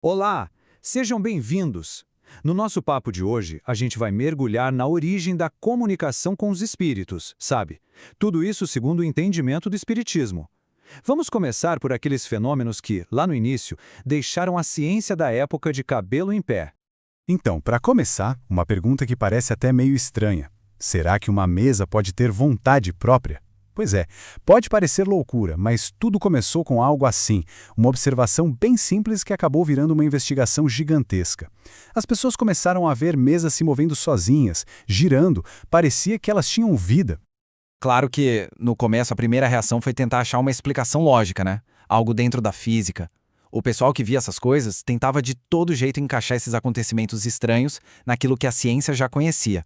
Olá, sejam bem-vindos! No nosso papo de hoje, a gente vai mergulhar na origem da comunicação com os espíritos, sabe? Tudo isso segundo o entendimento do espiritismo. Vamos começar por aqueles fenômenos que, lá no início, deixaram a ciência da época de cabelo em pé. Então, para começar, uma pergunta que parece até meio estranha. Será que uma mesa pode ter vontade própria? Pois é, pode parecer loucura, mas tudo começou com algo assim, uma observação bem simples que acabou virando uma investigação gigantesca. As pessoas começaram a ver mesas se movendo sozinhas, girando, parecia que elas tinham vida. Claro que, no começo, a primeira reação foi tentar achar uma explicação lógica, né? Algo dentro da física. O pessoal que via essas coisas tentava de todo jeito encaixar esses acontecimentos estranhos naquilo que a ciência já conhecia.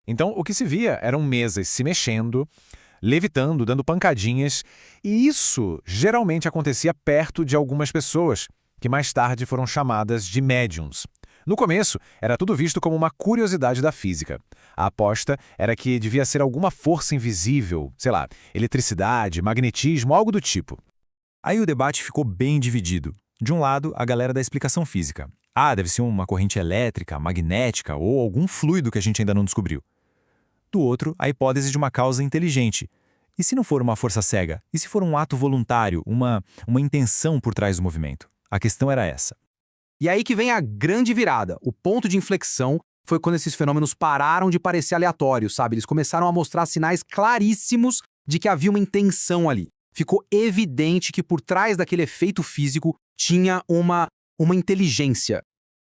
Então, o que se via eram mesas se mexendo, levitando, dando pancadinhas, e isso geralmente acontecia perto de algumas pessoas, que mais tarde foram chamadas de médiums. No começo, era tudo visto como uma curiosidade da física. A aposta era que devia ser alguma força invisível, sei lá, eletricidade, magnetismo, algo do tipo. Aí o debate ficou bem dividido. De um lado, a galera da explicação física. Deve ser uma corrente elétrica, magnética ou algum fluido que a gente ainda não descobriu. Do outro, a hipótese de uma causa inteligente. E se não for uma força cega? E se for um ato voluntário, uma intenção por trás do movimento? A questão era essa. E aí que vem a grande virada. O ponto de inflexão foi quando esses fenômenos pararam de parecer aleatórios, sabe? Eles começaram a mostrar sinais claríssimos de que havia uma intenção ali. Ficou evidente que por trás daquele efeito físico tinha uma inteligência.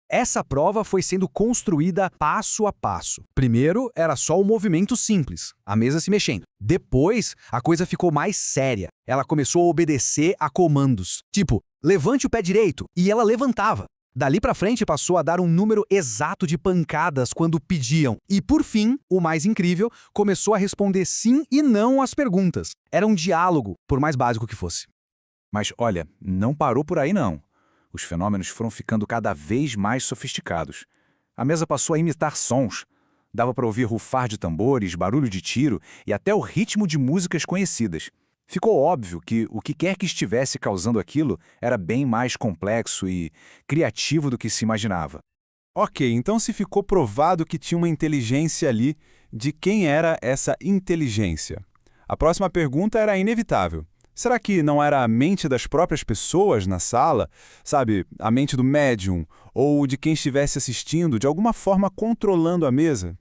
Essa prova foi sendo construída passo a passo. Primeiro, era só o movimento simples, a mesa se mexendo. Depois, a coisa ficou mais séria. Ela começou a obedecer a comandos. Tipo, levante o pé direito, e ela levantava. Dali pra frente passou a dar um número exato de pancadas quando pediam. E por fim, o mais incrível, começou a responder sim e não às perguntas. Era um diálogo, por mais básico que fosse. Mas olha, não parou por aí não. Os fenômenos foram ficando cada vez mais sofisticados. A mesa passou a imitar sons. Dava para ouvir rufar de tambores, barulho de tiro e até o ritmo de músicas conhecidas. Ficou óbvio que o que quer que estivesse causando aquilo era bem mais complexo e criativo do que se imaginava. Ok, então se ficou provado que tinha uma inteligência ali, de quem era essa inteligência? A próxima pergunta era inevitável. Será que não era a mente das próprias pessoas na sala? Sabe, a mente do médium, ou de quem estivesse assistindo, de alguma forma controlando a mesa?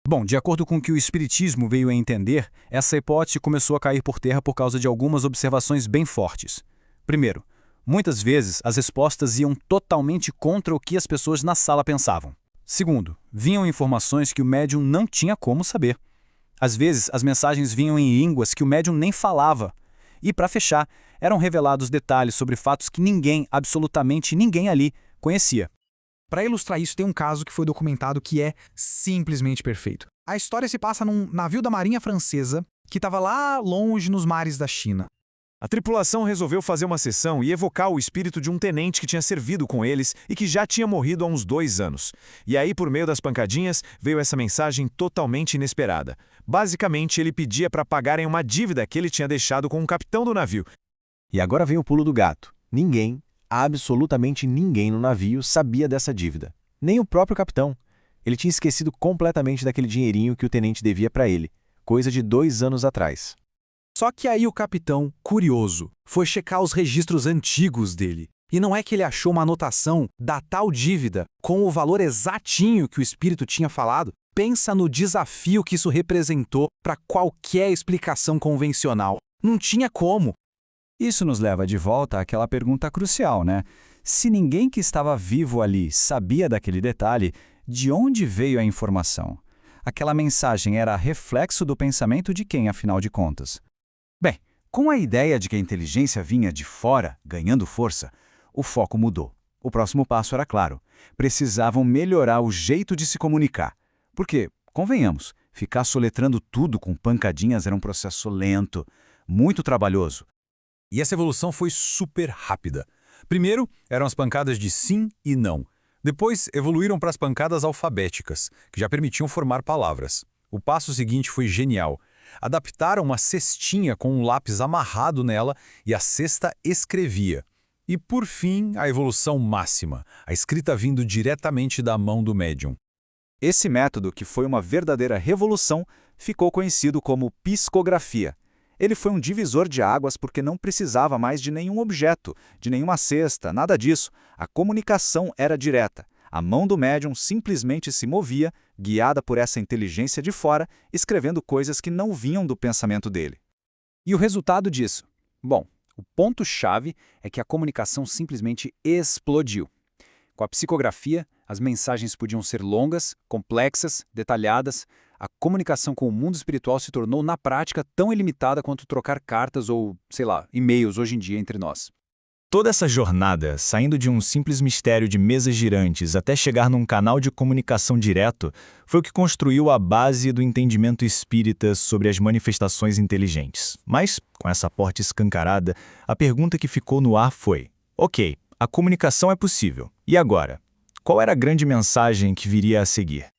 Bom, de acordo com o que o espiritismo veio a entender, essa hipótese começou a cair por terra por causa de algumas observações bem fortes. Primeiro, muitas vezes as respostas iam totalmente contra o que as pessoas na sala pensavam. Segundo, vinham informações que o médium não tinha como saber. Às vezes, as mensagens vinham em línguas que o médium nem falava. E, para fechar, eram revelados detalhes sobre fatos que ninguém, absolutamente ninguém ali, conhecia. Para ilustrar isso, tem um caso que foi documentado que é simplesmente perfeito. A história se passa num navio da Marinha Francesa que estava lá longe nos mares da China. A tripulação resolveu fazer uma sessão e evocar o espírito de um tenente que tinha servido com eles e que já tinha morrido há uns 2 anos. E aí, por meio das pancadinhas, veio essa mensagem totalmente inesperada. Basicamente, ele pedia para pagarem uma dívida que ele tinha deixado com o capitão do navio. E agora vem o pulo do gato. Ninguém, absolutamente ninguém no navio sabia dessa dívida. Nem o próprio capitão. Ele tinha esquecido completamente daquele dinheirinho que o tenente devia para ele. Coisa de 2 anos atrás. Só que aí o capitão, curioso, foi checar os registros antigos dele. E não é que ele achou uma anotação da tal dívida com o valor exatinho que o espírito tinha falado? Pensa no desafio que isso representou para qualquer explicação convencional. Não tinha como. Isso nos leva de volta àquela pergunta crucial, né? Se ninguém que estava vivo ali sabia daquele detalhe, de onde veio a informação? Aquela mensagem era reflexo do pensamento de quem, afinal de contas? Bem, com a ideia de que a inteligência vinha de fora, ganhando força, o foco mudou. O próximo passo era claro. Precisavam melhorar o jeito de se comunicar. Porque, convenhamos, ficar soletrando tudo com pancadinhas era um processo lento, muito trabalhoso. E essa evolução foi super rápida. Primeiro, eram as pancadas de sim e não. Depois, evoluíram para as pancadas alfabéticas, que já permitiam formar palavras. O passo seguinte foi genial. Adaptaram uma cestinha com um lápis amarrado nela e a cesta escrevia. E, por fim, a evolução máxima, a escrita vindo diretamente da mão do médium. Esse método, que foi uma verdadeira revolução, ficou conhecido como psicografia. Ele foi um divisor de águas porque não precisava mais de nenhum objeto, de nenhuma cesta, nada disso. A comunicação era direta. A mão do médium simplesmente se movia, guiada por essa inteligência de fora, escrevendo coisas que não vinham do pensamento dele. E o resultado disso? Bom, o ponto-chave é que a comunicação simplesmente explodiu. Com a psicografia, as mensagens podiam ser longas, complexas, detalhadas. A comunicação com o mundo espiritual se tornou, na prática, tão ilimitada quanto trocar cartas ou, sei lá, e-mails hoje em dia entre nós. Toda essa jornada, saindo de um simples mistério de mesas girantes até chegar num canal de comunicação direto, foi o que construiu a base do entendimento espírita sobre as manifestações inteligentes. Mas, com essa porta escancarada, a pergunta que ficou no ar foi: ok, a comunicação é possível. E agora? Qual era a grande mensagem que viria a seguir?